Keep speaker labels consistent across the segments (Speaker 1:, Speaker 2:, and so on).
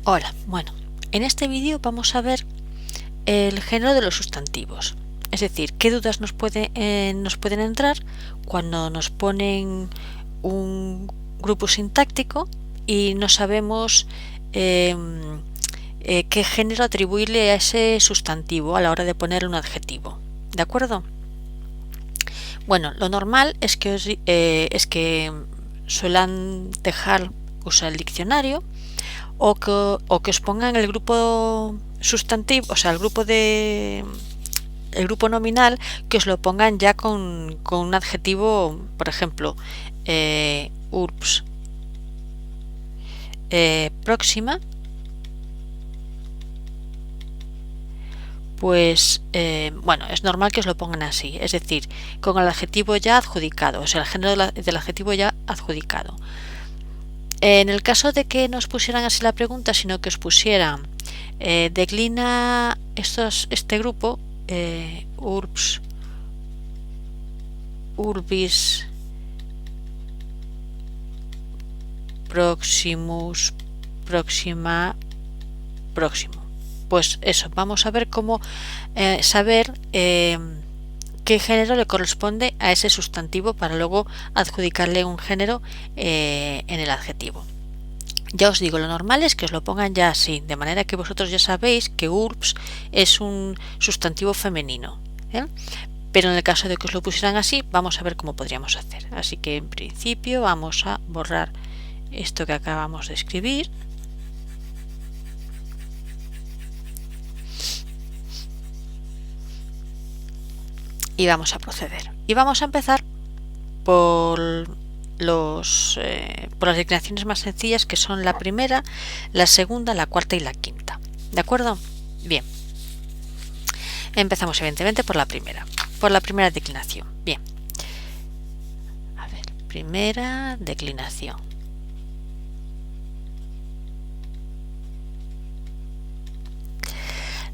Speaker 1: Hola, bueno, en este vídeo vamos a ver el género de los sustantivos, es decir, qué dudas nos pueden entrar cuando nos ponen un grupo sintáctico y no sabemos qué género atribuirle a ese sustantivo a la hora de poner un adjetivo. ¿De acuerdo? Bueno, lo normal es que suelan dejar usar el diccionario o que os pongan el grupo sustantivo, o sea, el grupo nominal, que os lo pongan ya con un adjetivo, por ejemplo, urbs próxima, pues bueno, es normal que os lo pongan así, es decir, con el adjetivo ya adjudicado, o sea, el género del adjetivo ya adjudicado. En el caso de que nos pusieran así la pregunta, sino que os pusieran declina este grupo, urbs, urbis, proximus, próxima, próximo. Pues eso, vamos a ver cómo saber qué género le corresponde a ese sustantivo para luego adjudicarle un género en el adjetivo. Ya os digo, lo normal es que os lo pongan ya así, de manera que vosotros ya sabéis que urbs es un sustantivo femenino, pero en el caso de que os lo pusieran así, vamos a ver cómo podríamos hacer. Así que en principio vamos a borrar esto que acabamos de escribir. Y vamos a proceder. Y vamos a empezar por por las declinaciones más sencillas, que son la primera, la segunda, la cuarta y la quinta. ¿De acuerdo? Bien. Empezamos evidentemente por la primera declinación. Bien. A ver, primera declinación.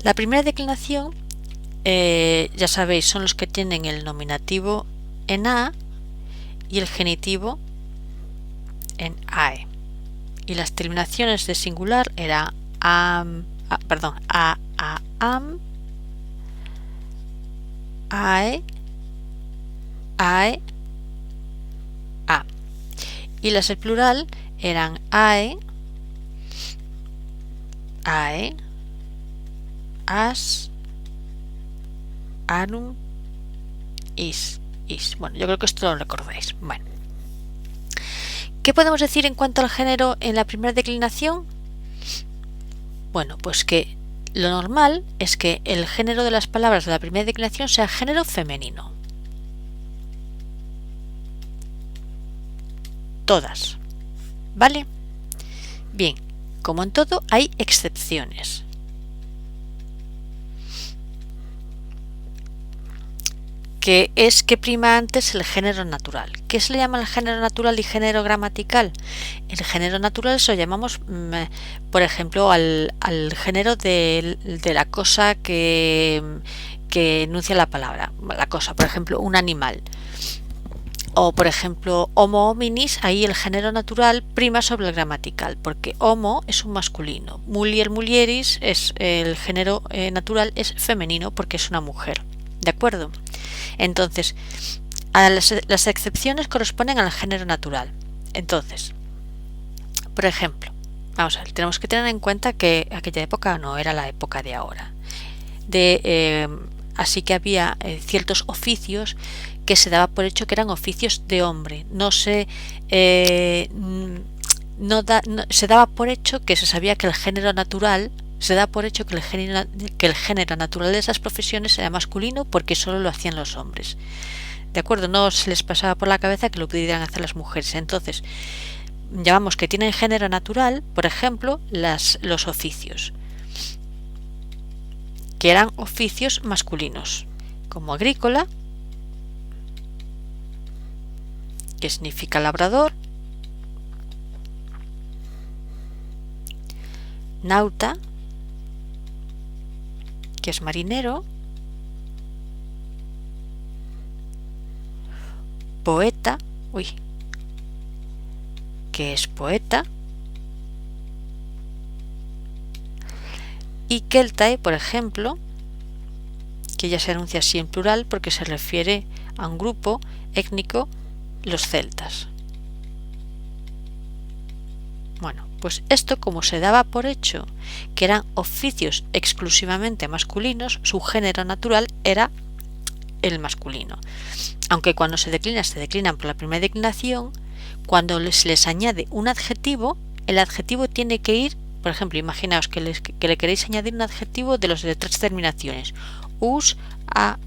Speaker 1: La primera declinación, ya sabéis, son los que tienen el nominativo en A y el genitivo en AE. Y las terminaciones de singular eran am, am, AE, AE, A. Y las del plural eran AE, AE, AS, ANUM, IS. Bueno, yo creo que esto lo recordáis. Bueno, ¿qué podemos decir en cuanto al género en la primera declinación? Bueno, pues que lo normal es que el género de las palabras de la primera declinación sea género femenino. Todas. ¿Vale? Bien, como en todo, hay excepciones. Que es que prima antes el género natural. ¿Qué se le llama el género natural y género gramatical? El género natural eso llamamos, por ejemplo, al género de la cosa que enuncia la palabra. La cosa, por ejemplo, un animal. O, por ejemplo, homo hominis, ahí el género natural prima sobre el gramatical, porque homo es un masculino. Mulier mulieris, es el género natural es femenino porque es una mujer. ¿De acuerdo? Entonces, las excepciones corresponden al género natural. Entonces, por ejemplo, vamos a ver, tenemos que tener en cuenta que aquella época no era la época de ahora. Así que había ciertos oficios que se daba por hecho que eran oficios de hombre. Se daba por hecho que se sabía que el género natural se da por hecho que el género natural de esas profesiones era masculino porque solo lo hacían los hombres. ¿De acuerdo? No se les pasaba por la cabeza que lo pudieran hacer las mujeres. Entonces, llamamos que tienen género natural, por ejemplo, los oficios, que eran oficios masculinos, como agrícola, que significa labrador, nauta, que es marinero, poeta, que es poeta, y Celtae, por ejemplo, que ya se anuncia así en plural porque se refiere a un grupo étnico, los celtas. Bueno, pues esto, como se daba por hecho que eran oficios exclusivamente masculinos, su género natural era el masculino. Aunque cuando se declinan por la primera declinación, cuando se les añade un adjetivo, el adjetivo tiene que ir, por ejemplo, imaginaos que le queréis añadir un adjetivo de los de 3 terminaciones, us, a,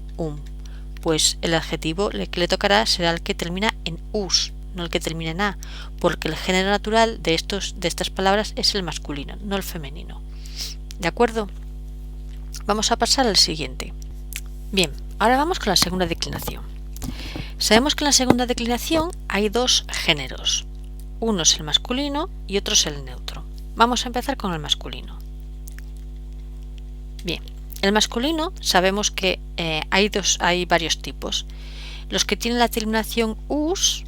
Speaker 1: pues el adjetivo que le tocará será el que termina en us, no el que termina en a, porque el género natural de estas palabras es el masculino, no el femenino. ¿De acuerdo? Vamos a pasar al siguiente. Bien, ahora vamos con la segunda declinación. Sabemos que en la segunda declinación hay 2 géneros. Uno es el masculino y otro es el neutro. Vamos a empezar con el masculino. Bien, el masculino sabemos que hay varios tipos. Los que tienen la terminación us,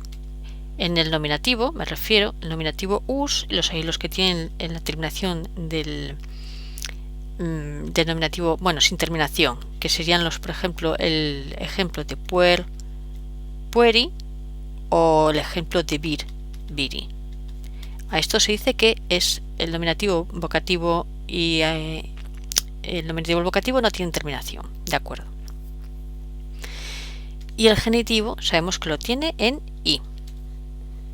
Speaker 1: en el nominativo, me refiero, el nominativo us, y los que tienen en la terminación del nominativo, bueno, sin terminación, que serían por ejemplo, el ejemplo de puer, pueri, o el ejemplo de vir, viri. A esto se dice que es el nominativo vocativo y el nominativo vocativo no tiene terminación, ¿de acuerdo? Y el genitivo sabemos que lo tiene en i,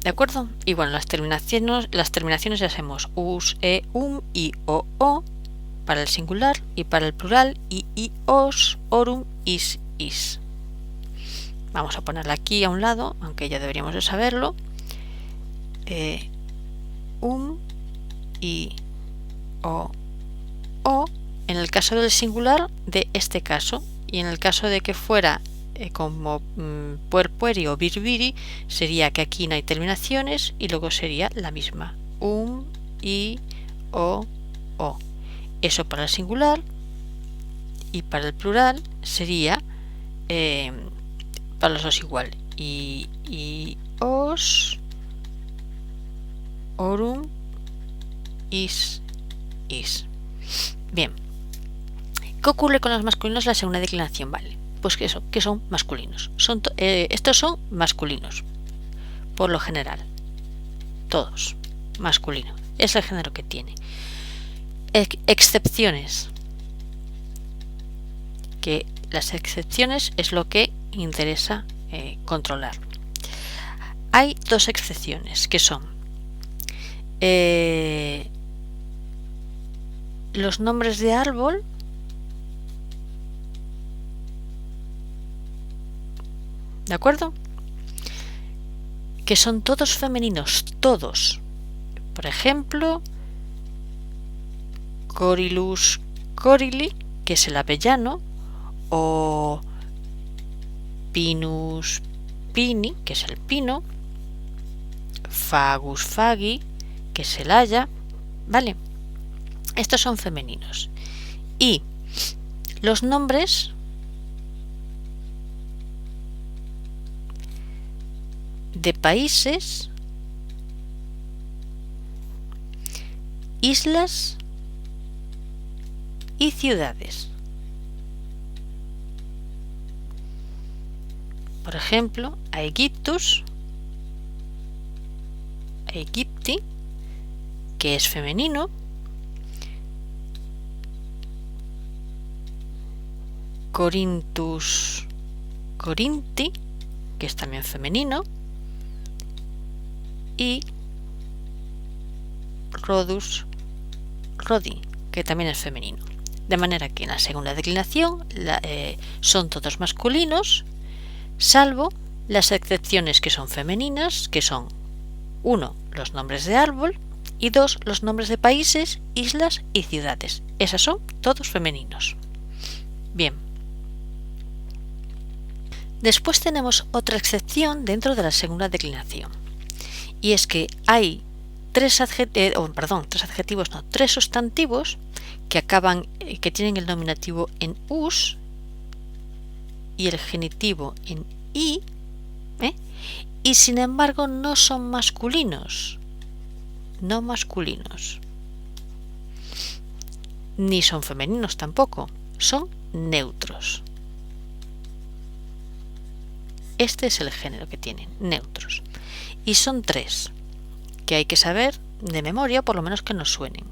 Speaker 1: ¿de acuerdo? Y bueno, las terminaciones ya sabemos us, i, o para el singular, y para el plural, i, os, orum, is. Vamos a ponerla aquí a un lado, aunque ya deberíamos de saberlo. I, o en el caso del singular de este caso, y en el caso de que fuera como puer, pueri o vir, viri, sería que aquí no hay terminaciones y luego sería la misma, i, o. Eso para el singular, y para el plural sería para los dos igual, i, os, orum, is. Bien, ¿qué ocurre con los masculinos en la segunda declinación? Vale, pues que son masculinos. Estos son masculinos, por lo general, todos masculinos. Es el género que tiene. Excepciones, que las excepciones es lo que interesa controlar. Hay 2 excepciones que son los nombres de árbol, ¿de acuerdo? Que son todos femeninos, todos. Por ejemplo, Corylus corylli, que es el avellano, o Pinus pini, que es el pino, Fagus fagi, que es el haya, ¿vale? Estos son femeninos. Y los nombres de países, islas y ciudades. Por ejemplo, Aegyptus, Aegypti, que es femenino, Corinthus, Corinthi, que es también femenino, y Rhodus, Rodi, que también es femenino. De manera que en la segunda declinación son todos masculinos, salvo las excepciones que son femeninas, que son 1, los nombres de árbol, y 2, los nombres de países, islas y ciudades. Esas son todos femeninos. Bien. Después tenemos otra excepción dentro de la segunda declinación, y es que hay 3 sustantivos que tienen el nominativo en us y el genitivo en i, y sin embargo no son masculinos, ni son femeninos tampoco, son neutros. Este es el género que tienen, neutros. Y son 3, que hay que saber de memoria, por lo menos que nos suenen.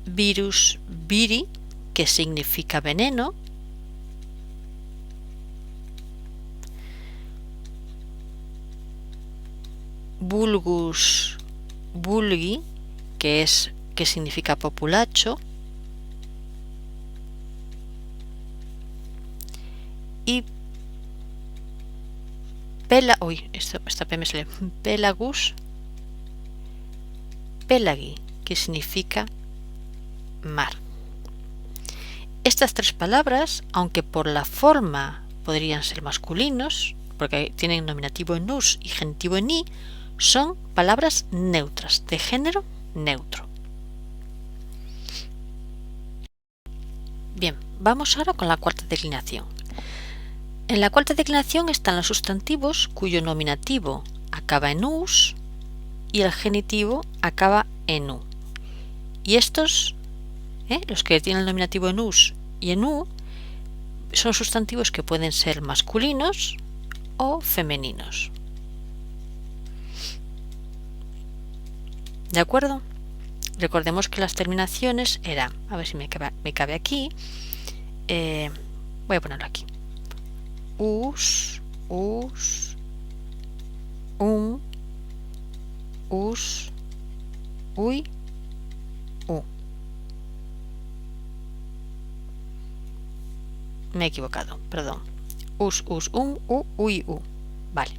Speaker 1: Virus, viri, que significa veneno. Vulgus, vulgi, que significa populacho. Y pelagus, pelagi, que significa mar. Estas 3 palabras, aunque por la forma podrían ser masculinos, porque tienen nominativo en us y genitivo en i, son palabras neutras, de género neutro. Bien, vamos ahora con la cuarta declinación. En la cuarta declinación están los sustantivos cuyo nominativo acaba en us y el genitivo acaba en u. Y estos, los que tienen el nominativo en us y en u, son sustantivos que pueden ser masculinos o femeninos. ¿De acuerdo? Recordemos que las terminaciones eran, a ver si me cabe aquí, voy a ponerlo aquí. Us, us, uy, u. Me he equivocado, perdón. Us, u, uy, u. Vale.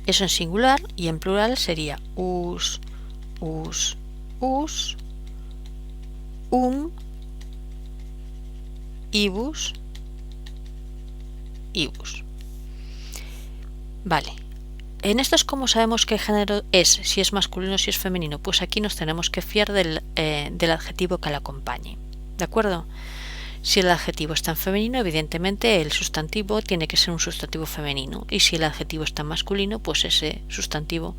Speaker 1: Eso en singular, y en plural sería us, ibus, ibus. Vale. En estos, ¿cómo sabemos qué género es? Si es masculino, si es femenino. Pues aquí nos tenemos que fiar del adjetivo que la acompañe. ¿De acuerdo? Si el adjetivo está en femenino, evidentemente el sustantivo tiene que ser un sustantivo femenino. Y si el adjetivo está en masculino, pues ese sustantivo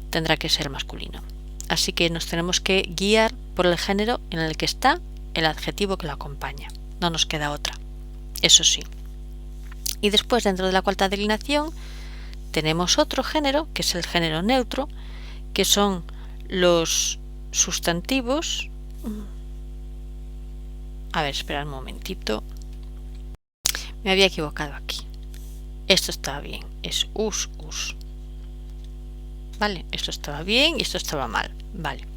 Speaker 1: tendrá que ser masculino. Así que nos tenemos que guiar por el género en el que está el adjetivo que lo acompaña. No nos queda otra. Eso sí. Y después, dentro de la cuarta declinación, tenemos otro género, que es el género neutro, que son los sustantivos. A ver, espera un momentito. Me había equivocado aquí. Esto estaba bien. Es us. Vale, esto estaba bien y esto estaba mal. Vale.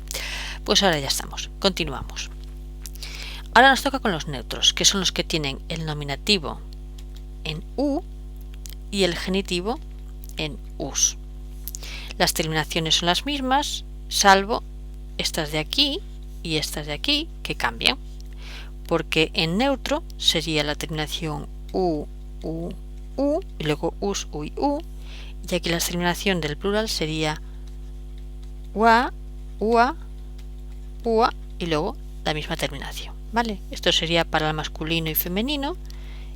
Speaker 1: Pues ahora ya estamos. Continuamos. Ahora nos toca con los neutros, que son los que tienen el nominativo en u y el genitivo en us. Las terminaciones son las mismas, salvo estas de aquí y estas de aquí, que cambian. Porque en neutro sería la terminación u, y luego us, uy, u, y aquí la terminación del plural sería ua, ua, y luego la misma terminación, ¿vale? Esto sería para el masculino y femenino,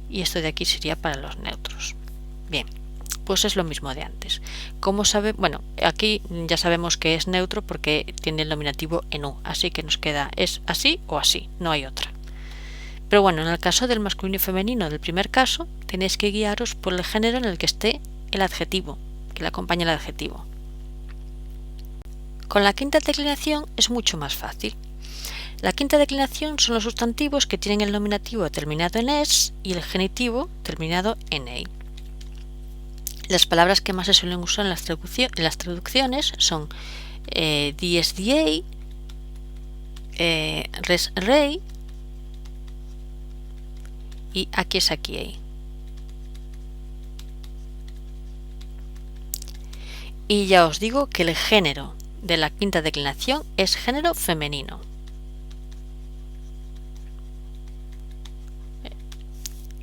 Speaker 1: y esto de aquí sería para los neutros. Bien, pues es lo mismo de antes. ¿Cómo sabe? Bueno, aquí ya sabemos que es neutro porque tiene el nominativo en u, así que nos queda es así o así, no hay otra. Pero bueno, en el caso del masculino y femenino del primer caso, tenéis que guiaros por el género en el que esté el adjetivo, que le acompañe el adjetivo. Con la quinta declinación es mucho más fácil. La quinta declinación son los sustantivos que tienen el nominativo terminado en es y el genitivo terminado en ei. Las palabras que más se suelen usar en las traducciones son dies diei, res rei y aquí es aquí. Y ya os digo que el género de la quinta declinación es género femenino.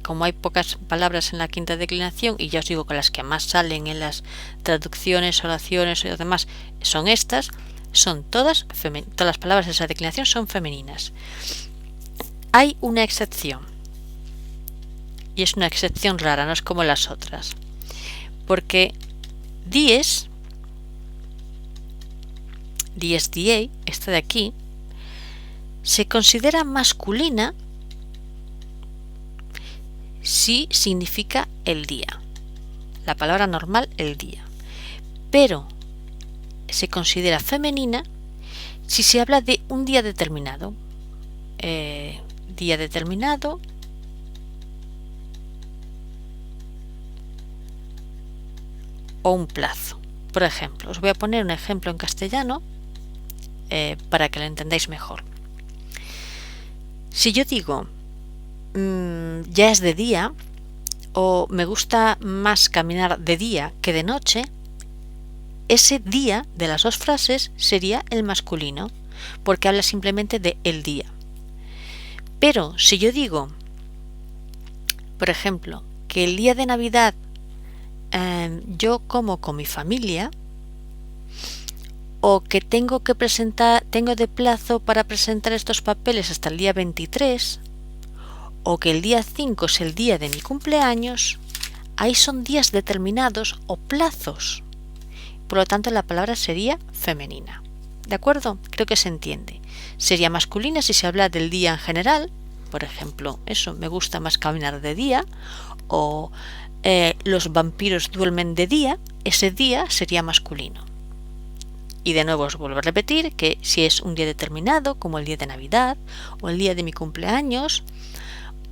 Speaker 1: Como hay pocas palabras en la quinta declinación, y ya os digo que las que más salen en las traducciones, oraciones y demás son estas, son todas las palabras de esa declinación son femeninas. Hay una excepción. Y es una excepción rara, no es como las otras. Porque dies DSDA, esta de aquí, se considera masculina si significa el día. La palabra normal, el día. Pero se considera femenina si se habla de un día determinado. Día determinado o un plazo. Por ejemplo, os voy a poner un ejemplo en castellano para que lo entendáis mejor. Si yo digo ya es de día o me gusta más caminar de día que de noche, ese día de las dos frases sería el masculino, porque habla simplemente de el día. Pero si yo digo, por ejemplo, que el día de Navidad yo como con mi familia, o que tengo de plazo para presentar estos papeles hasta el día 23, o que el día 5 es el día de mi cumpleaños, ahí son días determinados o plazos. Por lo tanto, la palabra sería femenina. ¿De acuerdo? Creo que se entiende. Sería masculina si se habla del día en general. Por ejemplo, me gusta más caminar de día. O los vampiros duermen de día. Ese día sería masculino. Y de nuevo os vuelvo a repetir que si es un día determinado, como el día de Navidad, o el día de mi cumpleaños,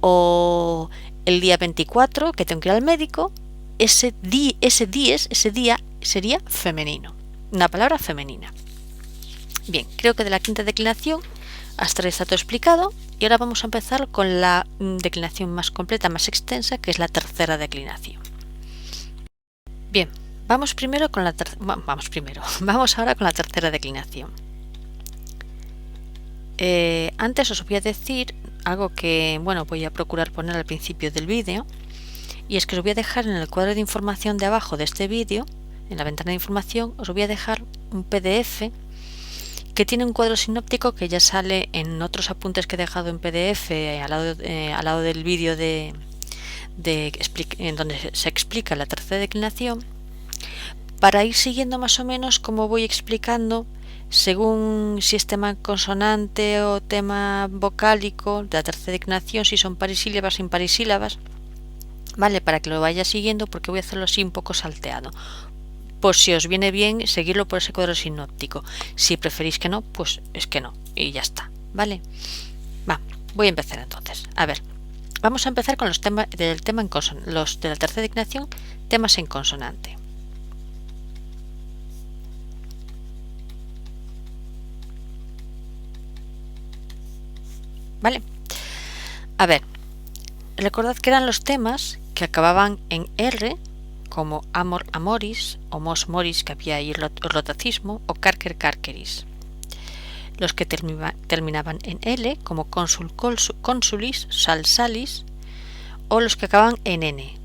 Speaker 1: o el día 24 que tengo que ir al médico, ese día sería femenino, una palabra femenina. Bien, creo que de la quinta declinación hasta ahora está todo explicado y ahora vamos a empezar con la declinación más completa, más extensa, que es la tercera declinación. Bien, vamos ahora con la tercera declinación. Antes os voy a decir algo que, voy a procurar poner al principio del vídeo, y es que os voy a dejar en el cuadro de información de abajo de este vídeo, en la ventana de información, os voy a dejar un PDF que tiene un cuadro sinóptico que ya sale en otros apuntes que he dejado en PDF al lado del vídeo en donde se explica la tercera declinación, para ir siguiendo más o menos cómo voy explicando según si es tema consonante o tema vocálico de la tercera declinación, si son parisílabas o imparisílabas, ¿vale? Para que lo vaya siguiendo, porque voy a hacerlo así un poco salteado. Pues si os viene bien seguirlo por ese cuadro sinóptico. Si preferís que no, pues es que no, y ya está, ¿vale? Voy a empezar entonces. A ver, vamos a empezar con los temas del tema en los de la tercera declinación, temas en consonante. ¿Vale? A ver, recordad que eran los temas que acababan en R, como amor, amoris, o mos, moris, que había ahí rotacismo, o carcer, carceris. Los que terminaban en L, como consul, consulis, sal, salis, o los que acababan en N,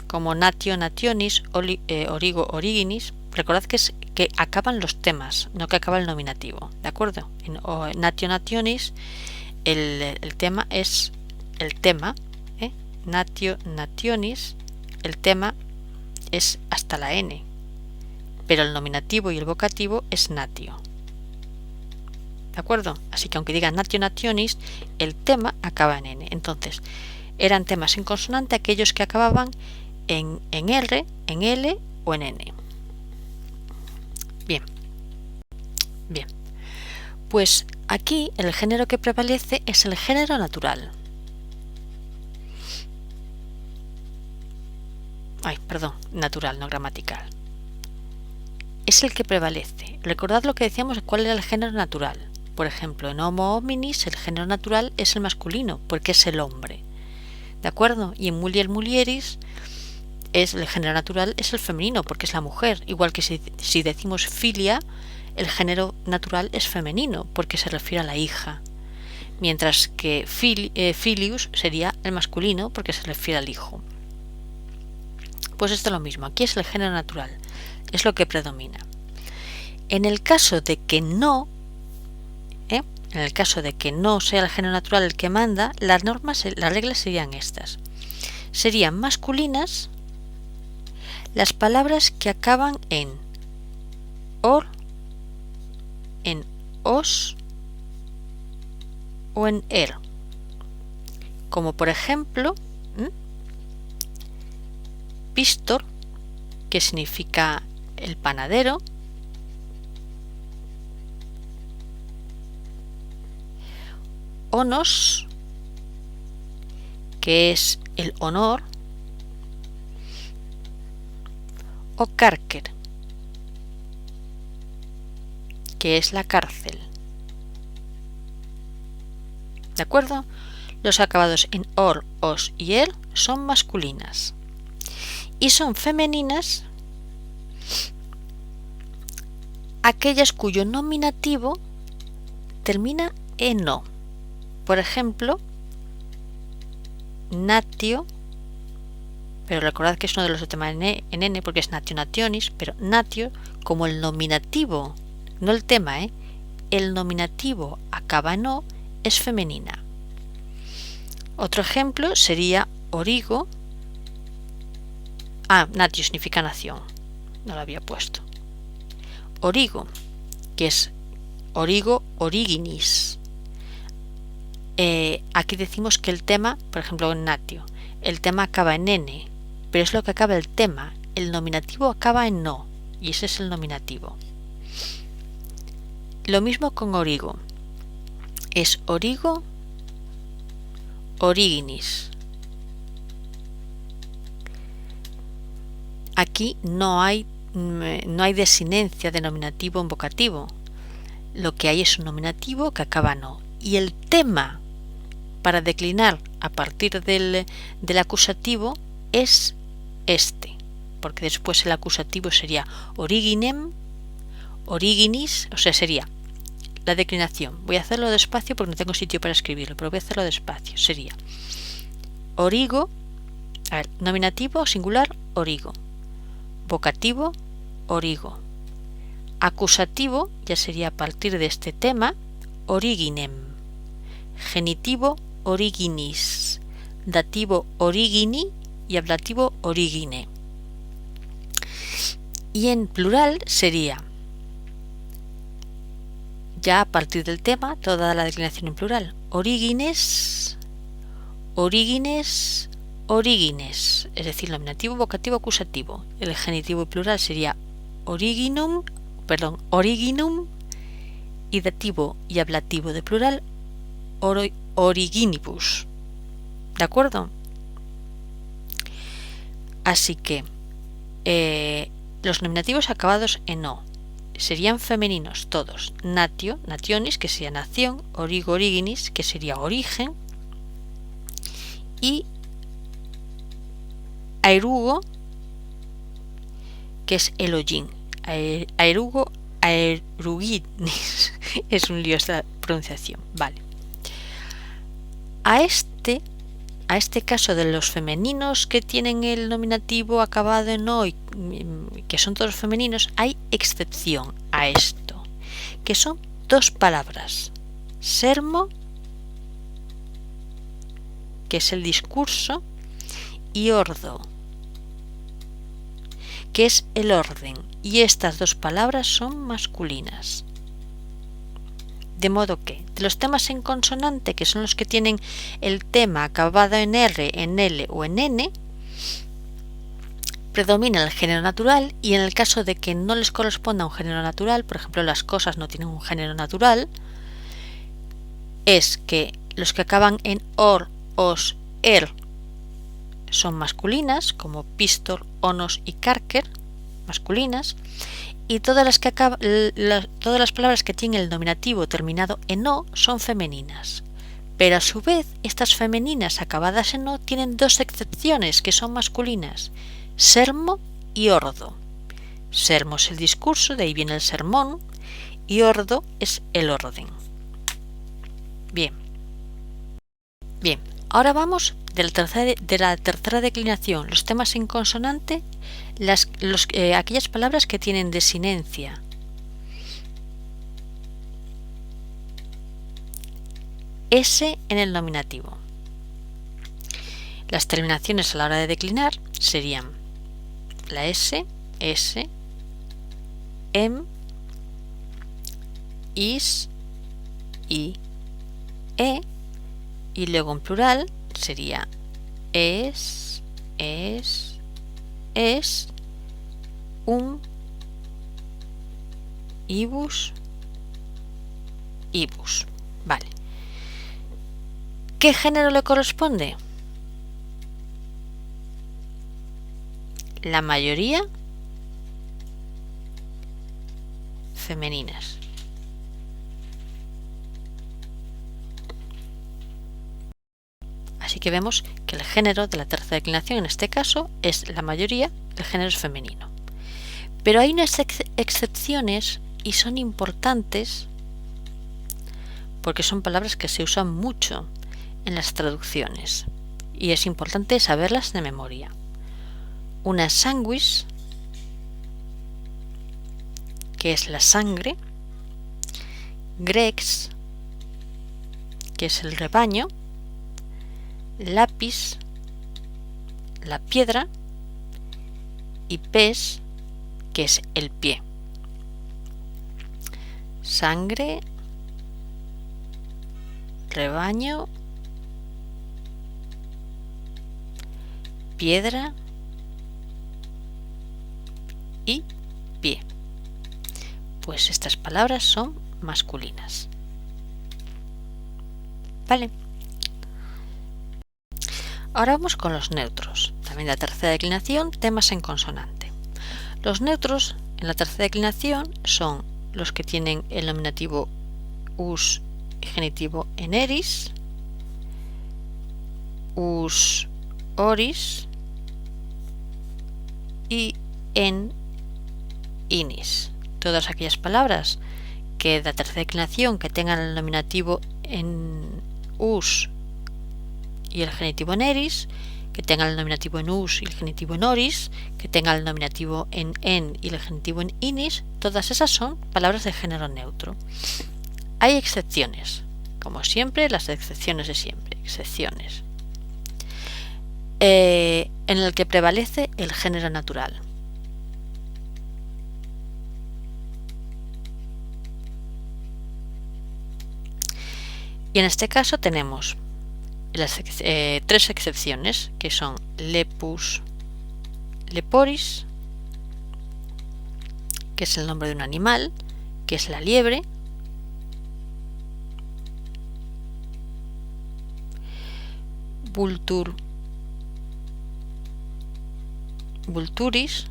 Speaker 1: como natio, nationis, origo, originis. Recordad que acaban los temas, no que acaba el nominativo, ¿de acuerdo? En natio, nationis, el tema es el tema, natio, nationis, el tema es hasta la N, pero el nominativo y el vocativo es natio, ¿de acuerdo? Así que aunque diga natio, nationis, el tema acaba en N. Entonces, eran temas en consonante aquellos que acababan en R, en L o en N. Bien. Pues aquí el género que prevalece es el género natural. Natural, no gramatical. Es el que prevalece. Recordad lo que decíamos, cuál era el género natural. Por ejemplo, en Homo hominis el género natural es el masculino, porque es el hombre. ¿De acuerdo? Y en Mulier mulieris el género natural es el femenino, porque es la mujer. Igual que si decimos filia, el género natural es femenino, porque se refiere a la hija. Mientras que filius sería el masculino, porque se refiere al hijo. Pues esto es lo mismo, aquí es el género natural, es lo que predomina. En el caso de que no, sea el género natural el que manda, las reglas serían estas. Serían masculinas las palabras que acaban en or en os o en er, como por ejemplo pistor, que significa el panadero, onos, que es el honor, o cárcer, que es la cárcel. ¿De acuerdo? Los acabados en or, os y er son masculinas y son femeninas aquellas cuyo nominativo termina en o. Por ejemplo, natio, pero recordad que es uno de los temas en n porque es natio nationis, pero natio, como el nominativo, no el tema, el nominativo acaba en o, es femenina. Otro ejemplo sería origo. Natio significa nación, no lo había puesto. Origo, que es origo originis. Aquí decimos que el tema, por ejemplo en natio, el tema acaba en n, pero es lo que acaba el tema. El nominativo acaba en no, y ese es el nominativo. Lo mismo con origo. Es origo originis. Aquí no hay desinencia de nominativo en vocativo. Lo que hay es un nominativo que acaba en no. Y el tema para declinar a partir del acusativo es este, porque después el acusativo sería originem, originis, o sea, sería la declinación. Voy a hacerlo despacio porque no tengo sitio para escribirlo, pero voy a hacerlo despacio. Sería origo, nominativo singular, origo, vocativo, origo, acusativo ya sería a partir de este tema, originem, genitivo, originis, dativo, origini y ablativo, origine. Y en plural sería ya a partir del tema toda la declinación en plural, origines, origines, origines, es decir, nominativo, vocativo, acusativo. El genitivo plural sería originum, y dativo y ablativo de plural, originibus. ¿De acuerdo? Así que los nominativos acabados en o serían femeninos todos. Natio, nationis, que sería nación, origo, originis, que sería origen, y aerugo, que es el hollín. Aerugo, aeruginis. Es un lío esta pronunciación. Vale. A este caso de los femeninos que tienen el nominativo acabado en o y que son todos femeninos, hay excepción a esto, que son dos palabras: sermo, que es el discurso, y ordo, que es el orden, y estas dos palabras son masculinas. De modo que de los temas en consonante, que son los que tienen el tema acabado en R, en L o en N, predomina el género natural, y en el caso de que no les corresponda un género natural, por ejemplo las cosas no tienen un género natural, es que los que acaban en or, os, er son masculinas, como pistor, onos y cárcer, masculinas, y todas las palabras que tienen el nominativo terminado en o son femeninas. Pero a su vez, estas femeninas acabadas en o tienen dos excepciones que son masculinas: sermo y ordo. Sermo es el discurso, de ahí viene el sermón, y ordo es el orden. Bien. Ahora vamos de la tercera declinación, los temas en consonante, aquellas palabras que tienen desinencia. S en el nominativo. Las terminaciones a la hora de declinar serían la S, em is, i, e, y luego en plural sería es, ibus, ibus. Vale. ¿Qué género le corresponde? La mayoría femeninas. Así que vemos que el género de la tercera declinación en este caso es la mayoría del género femenino. Pero hay unas excepciones y son importantes porque son palabras que se usan mucho en las traducciones y es importante saberlas de memoria. Una es sanguis, que es la sangre, grex, que es el rebaño, lapis, la piedra, y pes, que es el pie. Sangre, rebaño, piedra y pie. Pues estas palabras son masculinas. Vale. Ahora vamos con los neutros. También la tercera declinación, temas en consonante. Los neutros en la tercera declinación son los que tienen el nominativo us y genitivo en eris, us oris y en inis. Todas aquellas palabras que de la tercera declinación que tengan el nominativo en us y el genitivo en eris, que tengan el nominativo en us y el genitivo en oris, que tengan el nominativo en y el genitivo en inis, todas esas son palabras de género neutro. Hay excepciones, como siempre, las excepciones de siempre, excepciones, en el que prevalece el género natural. Y en este caso tenemos las tres excepciones, que son lepus, leporis, que es el nombre de un animal, que es la liebre, vulturis.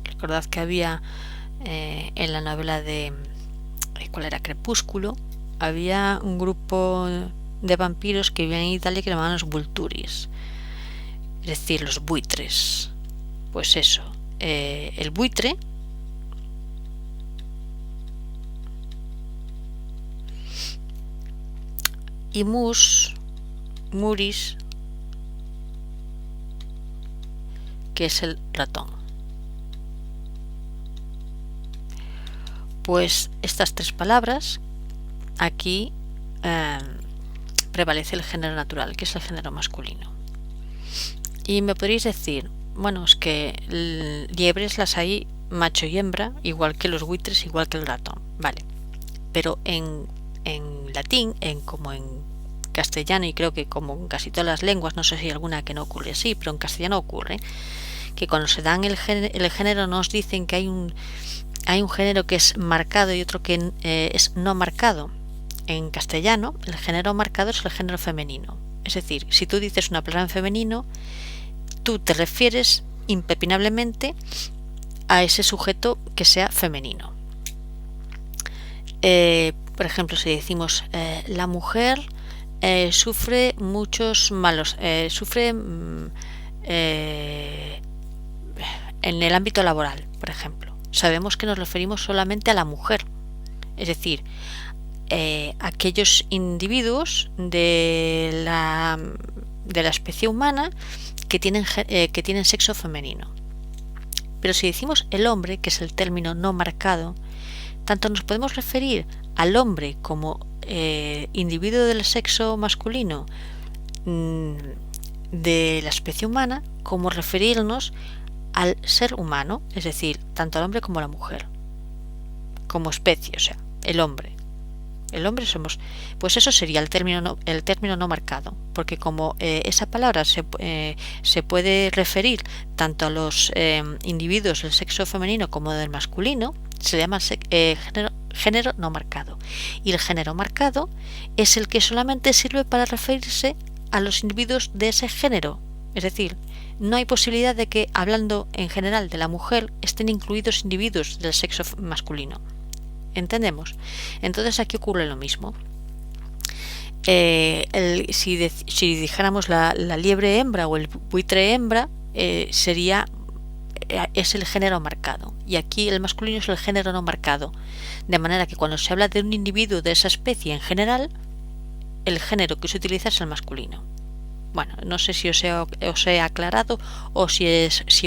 Speaker 1: Recordad que había en la novela de ¿cuál era? Crepúsculo, había un grupo de vampiros que vivían en Italia que llamaban los vulturis, es decir, los buitres. Pues eso, el buitre y muris, que es el ratón. Pues estas tres palabras, aquí prevalece el género natural, que es el género masculino. Y me podréis decir, bueno, es que liebres las hay macho y hembra, igual que los buitres, igual que el ratón. Vale, pero en latín, como en castellano, y creo que como en casi todas las lenguas, no sé si hay alguna que no ocurre así, pero en castellano ocurre, que cuando se dan el género nos dicen que hay un género que es marcado y otro que es no marcado. En castellano, el género marcado es el género femenino. Es decir, si tú dices una palabra en femenino, tú te refieres impepinablemente a ese sujeto que sea femenino. Por ejemplo, si decimos la mujer sufre muchos malos, sufre en el ámbito laboral, por ejemplo. Sabemos que nos referimos solamente a la mujer, es decir, aquellos individuos de la especie humana que tienen sexo femenino. Pero si decimos el hombre, que es el término no marcado, tanto nos podemos referir al hombre como individuo del sexo masculino de la especie humana, como referirnos al ser humano, es decir, tanto al hombre como a la mujer. como especie, o sea, el hombre. El hombre somos, pues eso sería el término no marcado, porque como esa palabra se puede referir tanto a los individuos del sexo femenino como del masculino, se llama género no marcado. Y el género marcado es el que solamente sirve para referirse a los individuos de ese género. Es decir, no hay posibilidad de que, hablando en general de la mujer, estén incluidos individuos del sexo masculino. ¿Entendemos? Entonces aquí ocurre lo mismo. Si dijéramos la liebre hembra o el buitre hembra, es el género marcado, y aquí el masculino es el género no marcado, de manera que cuando se habla de un individuo de esa especie en general, el género que se utiliza es el masculino. Bueno, no sé si os he aclarado o si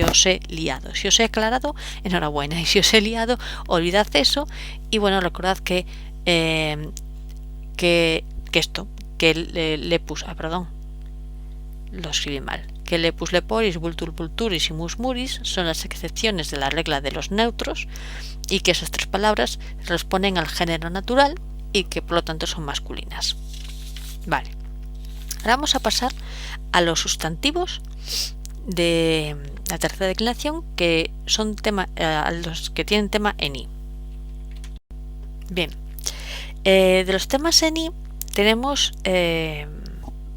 Speaker 1: os he liado. Si os he aclarado, enhorabuena, y si os he liado, olvidad eso. Y bueno, recordad que lepus, perdón, lo escribí mal, que lepus leporis, vultur vulturis y mus muris son las excepciones de la regla de los neutros, y que esas tres palabras responden al género natural y que por lo tanto son masculinas. Vale. Ahora vamos a pasar a los sustantivos de la tercera declinación, que son a los que tienen tema en i. Bien, de los temas en i tenemos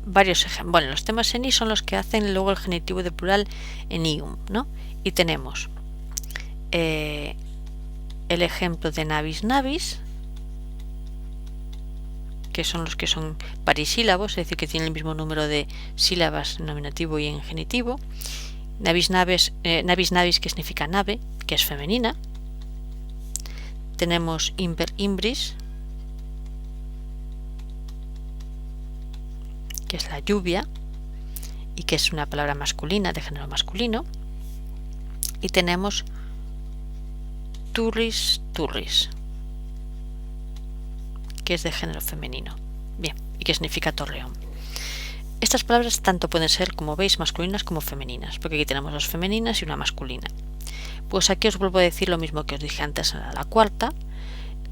Speaker 1: varios ejemplos. Bueno, los temas en i son los que hacen luego el genitivo de plural en ium, ¿no? Y tenemos el ejemplo de navis navis, que son los que son parisílabos, es decir, que tienen el mismo número de sílabas en nominativo y en genitivo. Navis navis, que significa nave, que es femenina. Tenemos imper imbris, que es la lluvia y que es una palabra masculina, de género masculino. Y tenemos turris turris, que es de género femenino, bien, y que significa torreón. Estas palabras tanto pueden ser, como veis, masculinas como femeninas, porque aquí tenemos dos femeninas y una masculina. Pues aquí os vuelvo a decir lo mismo que os dije antes a la cuarta.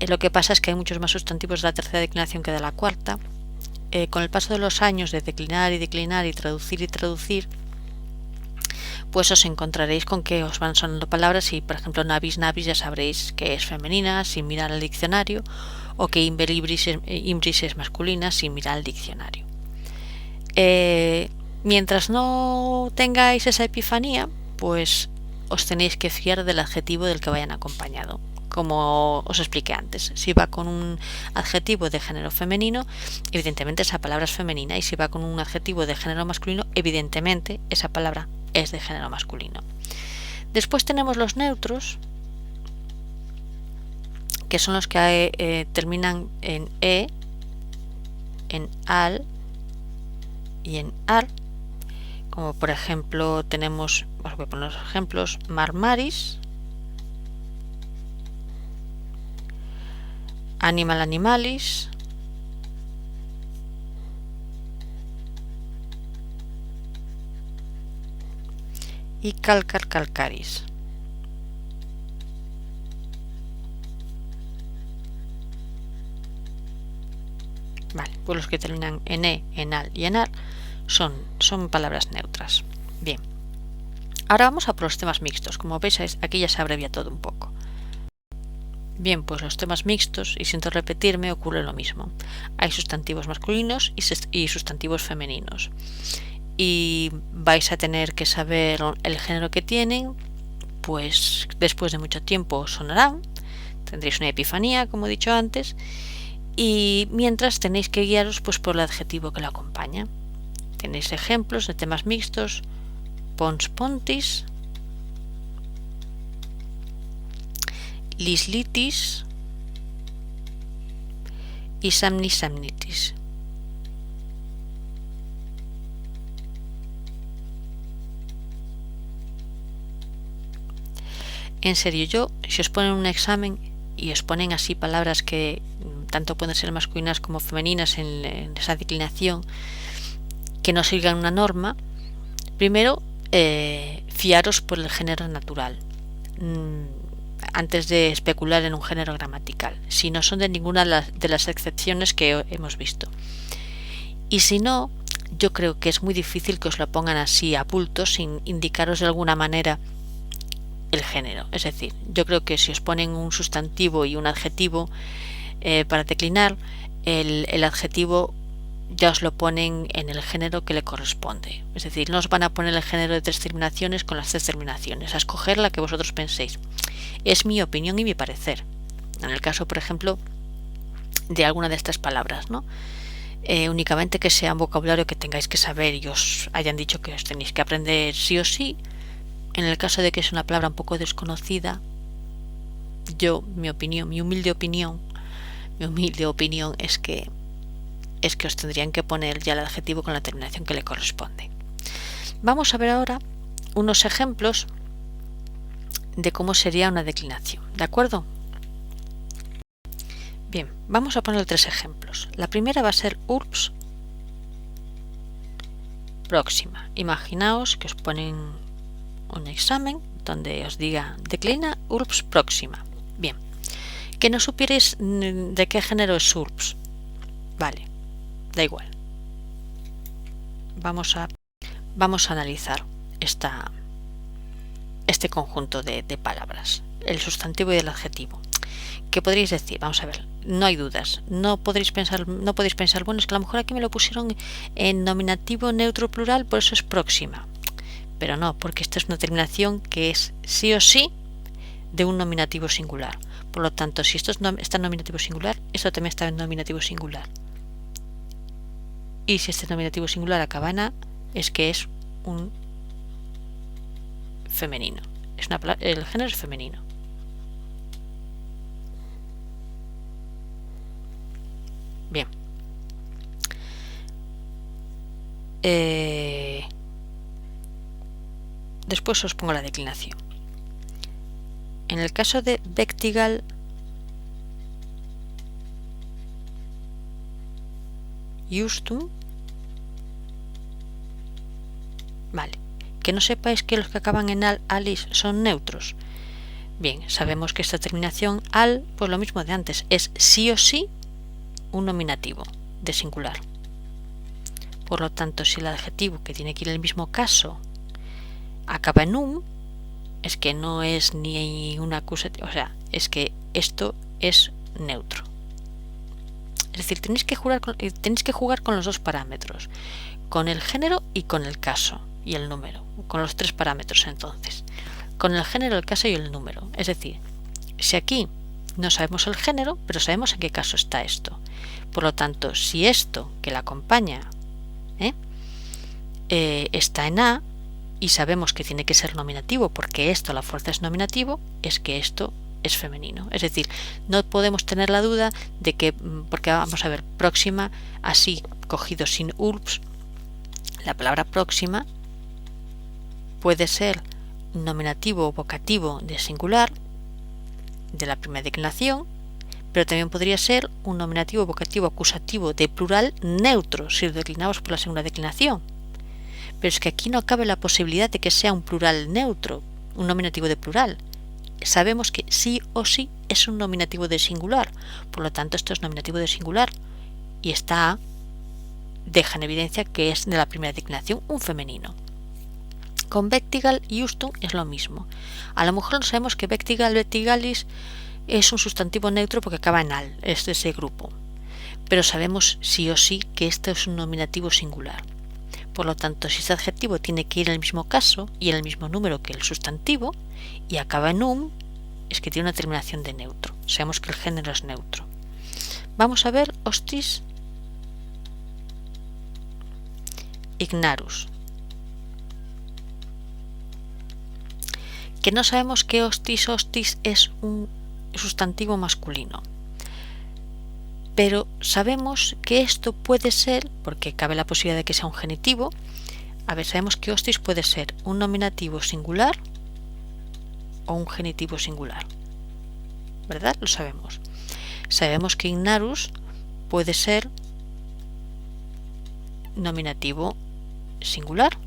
Speaker 1: Lo que pasa es que hay muchos más sustantivos de la tercera declinación que de la cuarta. Con el paso de los años de declinar y declinar y traducir, pues os encontraréis con que os van sonando palabras, y por ejemplo navis navis ya sabréis que es femenina sin mirar al diccionario, o que imber imbris es masculina sin mirar al diccionario. Mientras no tengáis esa epifanía, pues os tenéis que fiar del adjetivo del que vayan acompañado, como os expliqué antes. Si va con un adjetivo de género femenino, evidentemente esa palabra es femenina, y si va con un adjetivo de género masculino, evidentemente esa palabra es de género masculino. Después tenemos los neutros, que son los que terminan en e, en al y en ar, como por ejemplo tenemos, os voy a poner los ejemplos: marmaris, animal animalis, y calcar calcaris. Vale, pues los que terminan en e, en al y en ar son palabras neutras. Bien, ahora vamos a por los temas mixtos. Como veis, aquí ya se abrevia todo un poco. Bien, pues los temas mixtos, y siento repetirme, ocurre lo mismo. Hay sustantivos masculinos y sustantivos femeninos, y vais a tener que saber el género que tienen, pues después de mucho tiempo sonarán, tendréis una epifanía, como he dicho antes, y mientras tenéis que guiaros pues por el adjetivo que lo acompaña. Tenéis ejemplos de temas mixtos: pons pontis, lis litis y samnis samnitis. En serio, yo, si os ponen un examen y os ponen así palabras que tanto pueden ser masculinas como femeninas en esa declinación, que no sigan una norma, primero fiaros por el género natural. antes de especular en un género gramatical, si no son de ninguna de las excepciones que hemos visto. Y si no, yo creo que es muy difícil que os lo pongan así a bulto sin indicaros de alguna manera el género. Es decir, yo creo que si os ponen un sustantivo y un adjetivo para declinar, el adjetivo ya os lo ponen en el género que le corresponde. Es decir, no os van a poner el género de 3 terminaciones con las 3 terminaciones, a escoger la que vosotros penséis. Es mi opinión y mi parecer. En el caso, por ejemplo, de alguna de estas palabras, ¿no? Únicamente que sea un vocabulario que tengáis que saber y os hayan dicho que os tenéis que aprender sí o sí. En el caso de que es una palabra un poco desconocida, mi humilde opinión es que os tendrían que poner ya el adjetivo con la terminación que le corresponde. Vamos a ver ahora unos ejemplos de cómo sería una declinación, ¿de acuerdo? Bien, vamos a poner 3 ejemplos. La primera va a ser urbs próxima. Imaginaos que os ponen un examen donde os diga declina urbs próxima. Bien, que no supierais de qué género es urbs. Vale, da igual. Vamos a analizar este conjunto de palabras, el sustantivo y el adjetivo. ¿Qué podríais decir? Vamos a ver, no hay dudas. No podéis pensar, bueno, es que a lo mejor aquí me lo pusieron en nominativo neutro plural, por eso es próxima. Pero no, porque esta es una terminación que es sí o sí de un nominativo singular. Por lo tanto, si esto está en nominativo singular, esto también está en nominativo singular. Y si este nominativo singular acaba en a, es que es un femenino. El género es femenino. Bien. Después os pongo la declinación. En el caso de Vectigal Justum, vale, que no sepáis que los que acaban en al, alis son neutros. Bien, sabemos que esta terminación al, pues lo mismo de antes, es sí o sí un nominativo de singular. Por lo tanto, si el adjetivo, que tiene que ir en el mismo caso, acaba en es que no es ni una acusativo, o sea, es que esto es neutro. Es decir, tenéis que jugar con los 2 parámetros, con el género y con el caso y el número, con los 3 parámetros entonces, con el género, el caso y el número. Es decir, si aquí no sabemos el género, pero sabemos en qué caso está esto. Por lo tanto, si esto que la acompaña está en a y sabemos que tiene que ser nominativo porque esto a la fuerza es nominativo, es que esto es femenino. Es decir, no podemos tener la duda de que, porque vamos a ver, próxima, así cogido sin urbs, la palabra próxima puede ser nominativo o vocativo de singular de la primera declinación, pero también podría ser un nominativo vocativo acusativo de plural neutro si lo declinamos por la segunda declinación. Pero es que aquí no cabe la posibilidad de que sea un plural neutro, un nominativo de plural. Sabemos que sí o sí es un nominativo de singular, por lo tanto esto es nominativo de singular y esta deja en evidencia que es de la primera declinación un femenino. Con Vectigal y Justum es lo mismo. A lo mejor no sabemos que Vectigalis es un sustantivo neutro porque acaba en al, es de ese grupo, pero sabemos sí o sí que esto es un nominativo singular. Por lo tanto, si este adjetivo tiene que ir en el mismo caso y en el mismo número que el sustantivo y acaba en es que tiene una terminación de neutro. Sabemos que el género es neutro. Vamos a ver hostis ignarus. Que no sabemos que hostis es un sustantivo masculino. Pero sabemos que esto puede ser, porque cabe la posibilidad de que sea un genitivo, sabemos que hostis puede ser un nominativo singular o un genitivo singular, ¿verdad? Lo sabemos. Sabemos que ignarus puede ser nominativo singular,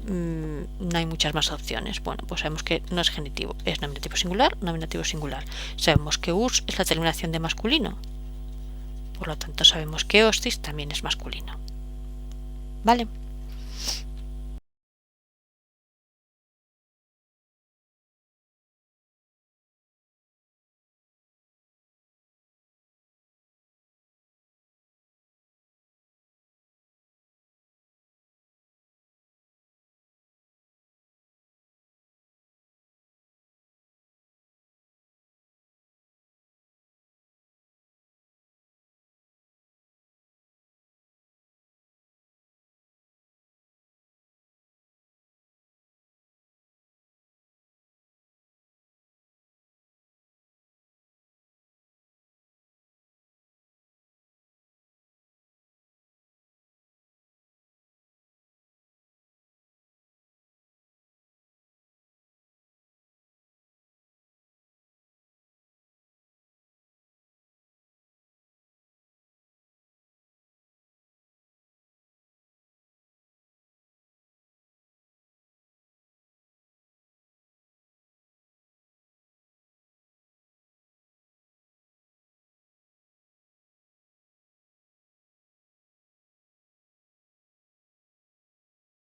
Speaker 1: no hay muchas más opciones. Bueno, pues sabemos que no es genitivo, es nominativo singular, nominativo singular. Sabemos que us es la terminación de masculino, por lo tanto sabemos que hostis también es masculino. ¿Vale?